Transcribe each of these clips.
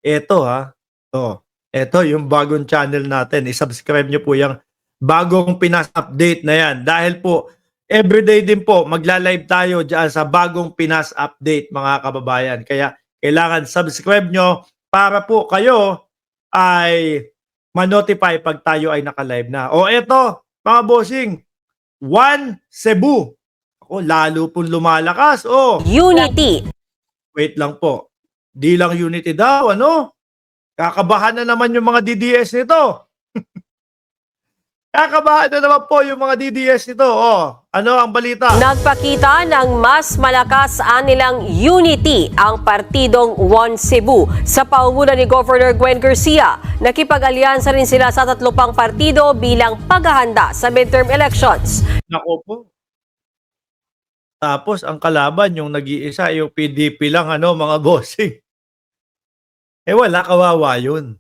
Eto ha, eto yung bagong channel natin, i-subscribe niyo po yung bagong Pinas Update na yan. Dahil po, everyday din po, magla-live tayo dyan sa bagong Pinas Update mga kababayan. Kaya kailangan subscribe nyo para po kayo ay ma-notify pag tayo ay naka-live na. O eto, mga bossing, One Cebu. Ako, lalo pong lumalakas. Unity. Wait lang po. Di lang Unity daw, ano? Kakabahan na naman yung mga DDS nito. Kakabahan na naman po yung mga DDS nito. Ano ang balita? Nagpakita ng mas malakas nilang Unity ang partidong One Cebu. Sa paunguna ni Governor Gwen Garcia, nakipag-alyansa rin sila sa 3 pang partido bilang paghahanda sa midterm elections. Nako po. Tapos ang kalaban yung nag-iisa, yung PDP lang, ano, mga bossing. Wala, kawawa yun.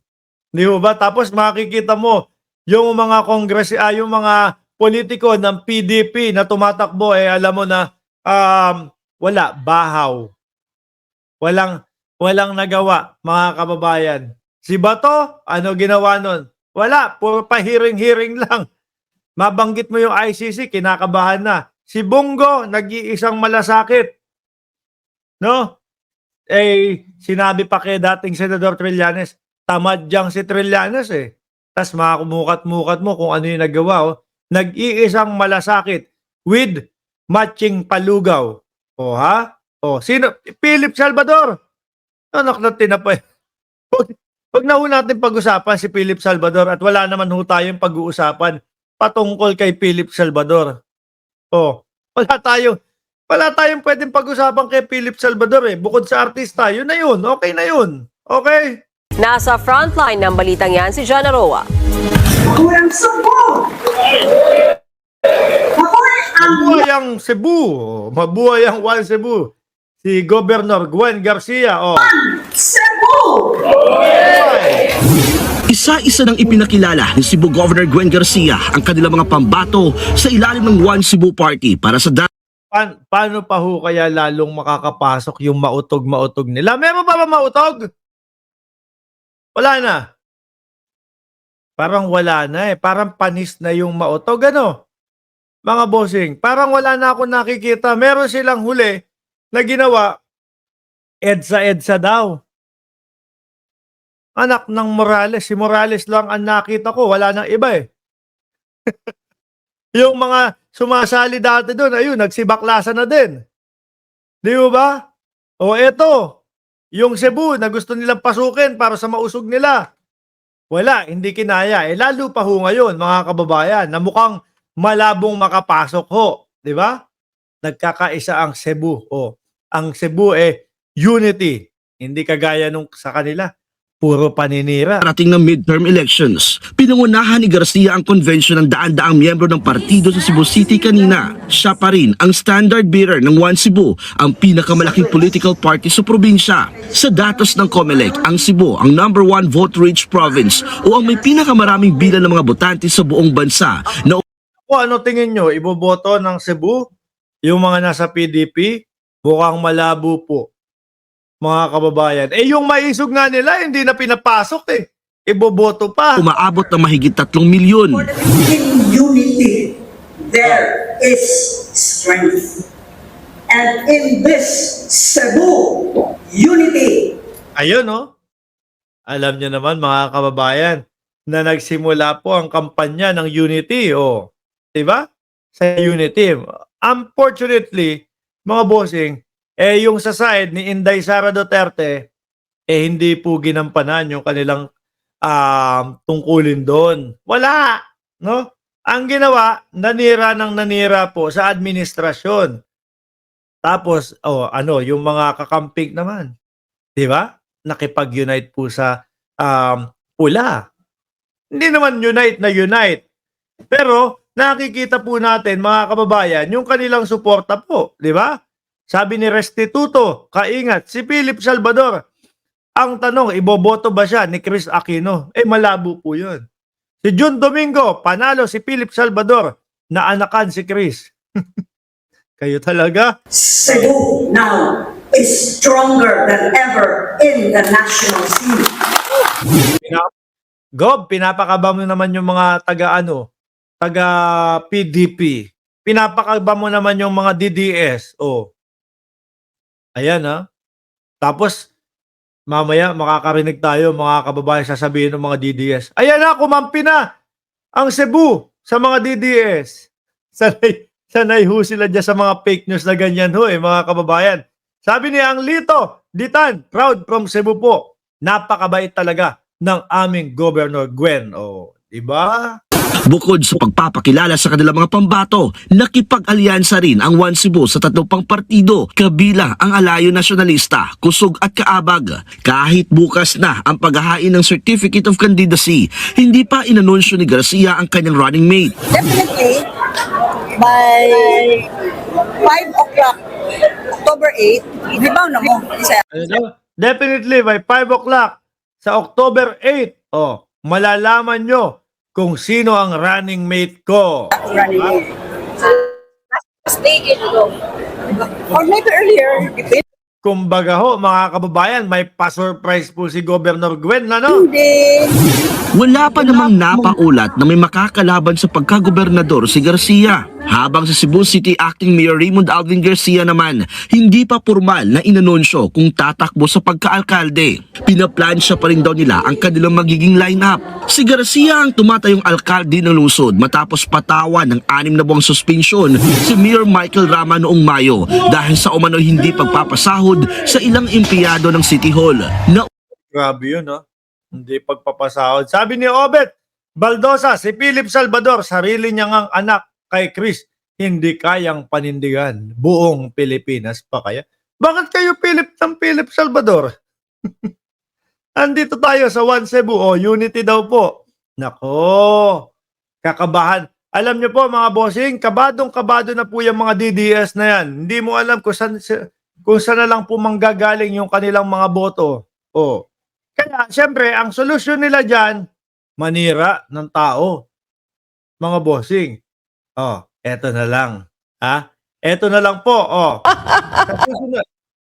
Di ba? Tapos makikita mo, yung mga yung mga politiko ng PDP na tumatakbo, alam mo na, wala, bahaw. Walang nagawa, mga kababayan. Si Bato, ano ginawa nun? Wala, puro pa hearing lang. Mabanggit mo yung ICC, kinakabahan na. Si Bongo, nag-iisang malasakit. No? Sinabi pa kay dating Senador Trillanes, tamad diyang si Trillanes Tas makakumukat-mukat mo kung ano yung nagawa. Nag-iisang malasakit with matching palugaw. Sino? Philip Salvador. Anak na tinapay. Huwag na ho natin pag-usapan si Philip Salvador at wala naman ho tayong pag-uusapan patungkol kay Philip Salvador. Wala tayong pwedeng pag-usapan kay Philip Salvador Bukod sa artista, yun na yun. Okay na yun. Okay? Nasa frontline ng balitang yan si Jana Roa. Kurang Cebu! Mabuhay ang Cebu. Mabuhay ang One Cebu. Si Governor Gwen Garcia. Cebu! Isa-isa nang ipinakilala ni Cebu Governor Gwen Garcia ang kanilang mga pambato sa ilalim ng One Cebu Party para sa Paano pa ho kaya lalong makakapasok yung mautog-mautog nila? Meron pa ba mautog? Wala na. Parang wala na Parang panis na yung mautog, ano? Mga bossing, parang wala na ako nakikita. Meron silang huli na ginawa, EDSA daw. Anak ng Morales. Si Morales lang ang nakita ko. Wala nang iba Yung mga sumasali dati doon, ayun, nagsibaklasan na din. Di ba? Eto, yung Cebu na gusto nilang pasukin para sa mausog nila. Wala, hindi kinaya. Lalo pa ho ngayon, mga kababayan, na mukhang malabong makapasok ho. Di ba? Nagkakaisa ang Cebu. Ang Cebu unity. Hindi kagaya nung sa kanila. Puro paninira. Parating ng midterm elections, pinangunahan ni Garcia ang convention ng daan-daang miyembro ng partido sa Cebu City kanina. Siya pa rin ang standard bearer ng One Cebu, ang pinakamalaking political party sa probinsya. Sa datos ng COMELEC, ang Cebu ang #1 vote-rich province o ang may pinakamaraming bilang ng mga botante sa buong bansa. Ano tingin nyo? Iboboto ng Cebu? Yung mga nasa PDP? Mukhang malabo po. Mga kababayan. Yung maisog nga nila, hindi na pinapasok Iboboto pa. Umaabot ng mahigit 3 milyon. In unity, there is strength. And in this Cebu unity, Ayun, Alam nyo naman, mga kababayan, na nagsimula po ang kampanya ng Unity, diba? Sa Unity. Unfortunately, mga bossing, yung sa side ni Inday Sara Duterte, hindi po ginampanan yung kanilang tungkulin doon. Wala, no? Ang ginawa, nanira po sa administrasyon. Tapos, yung mga kakamping naman, di ba? Nakipag-unite po sa pula. Hindi naman unite na unite. Pero, nakikita po natin, mga kababayan, yung kanilang suporta po, di ba? Sabi ni Restituto, kaingat, si Philip Salvador. Ang tanong, iboboto ba siya ni Chris Aquino? Malabo po yun. Si June Domingo, panalo si Philip Salvador, naanakan si Chris. Kayo talaga. Cebu now is stronger than ever in the national scene. Gob, pinapakaba mo naman yung mga taga PDP. Pinapakaba mo naman yung mga DDS. Oh. Ayan ha. Tapos, mamaya makakarinig tayo, mga kababayan, sasabihin ng mga DDS. Ayan na, kumampi na ang Cebu sa mga DDS. Sanay ho sila dyan sa mga fake news na ganyan ho mga kababayan. Sabi niya, ang Lito, Ditan, proud from Cebu po. Napakabait talaga ng aming Governor Gwen. Oh, diba? Bukod sa pagpapakilala sa kanilang mga pambato, nakipag-alyansa rin ang One Cebu sa 3 pang partido, kabilang ang Alayo Nasyonalista, Kusog at Kaabag. Kahit bukas na ang paghahain ng Certificate of Candidacy, hindi pa inanunsyo ni Garcia ang kanyang running mate. Definitely, by 5 o'clock, October 8, rebound na mo. Isa. Definitely, by 5 o'clock sa October 8, malalaman nyo kung sino ang running mate ko. Running mate. Or maybe earlier. Kumbaga ho, mga kababayan, may pa-surprise po si Governor Gwen, ano? Hindi. Wala pa namang napaulat na may makakalaban sa pagkagobernador si Garcia. Habang sa Cebu City Acting Mayor Raymond Alvin Garcia naman, hindi pa formal na inanunsyo kung tatakbo sa pagkaalkalde. Pinaplansya pa rin daw nila ang kanilang magiging lineup. Si Garcia ang tumatayong alkalde ng lungsod matapos patawan ng 6 na buwang suspensyon si Mayor Michael Rama noong Mayo dahil sa umano'y hindi pagpapasahod sa ilang empleyado ng City Hall. Grabe yun, no? Hindi pagpapasahod. Sabi ni Obet Baldosa, si Philip Salvador, sarili niyang ang anak kay Chris, hindi kayang panindigan. Buong Pilipinas pa kaya? Bakit kayo Philip Salvador? Andito tayo sa One Cebu. Unity daw po. Nako, kakabahan. Alam niyo po mga bossing, kabadong-kabado na po yung mga DDS na yan. Hindi mo alam kung saan na lang po manggagaling yung kanilang mga boto. Kaya, siyempre, ang solusyon nila dyan, manira ng tao. Mga bossing. Eto na lang. Eto na lang po.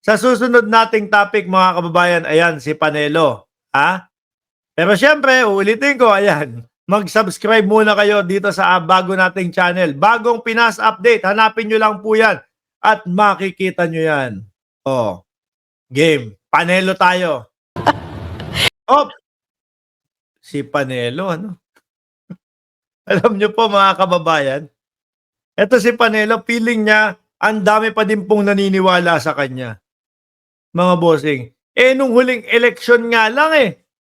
Sa susunod nating topic, mga kababayan, ayan, si Panelo. Pero siyempre, uulitin ko, ayan, mag-subscribe muna kayo dito sa bago nating channel. Bagong Pinas Update, hanapin nyo lang po yan at makikita nyo yan. Game. Panelo tayo. Si Panelo, ano? Alam nyo po mga kababayan, eto si Panelo, feeling niya, ang dami pa din pong naniniwala sa kanya. Mga bossing. Nung huling eleksyon nga lang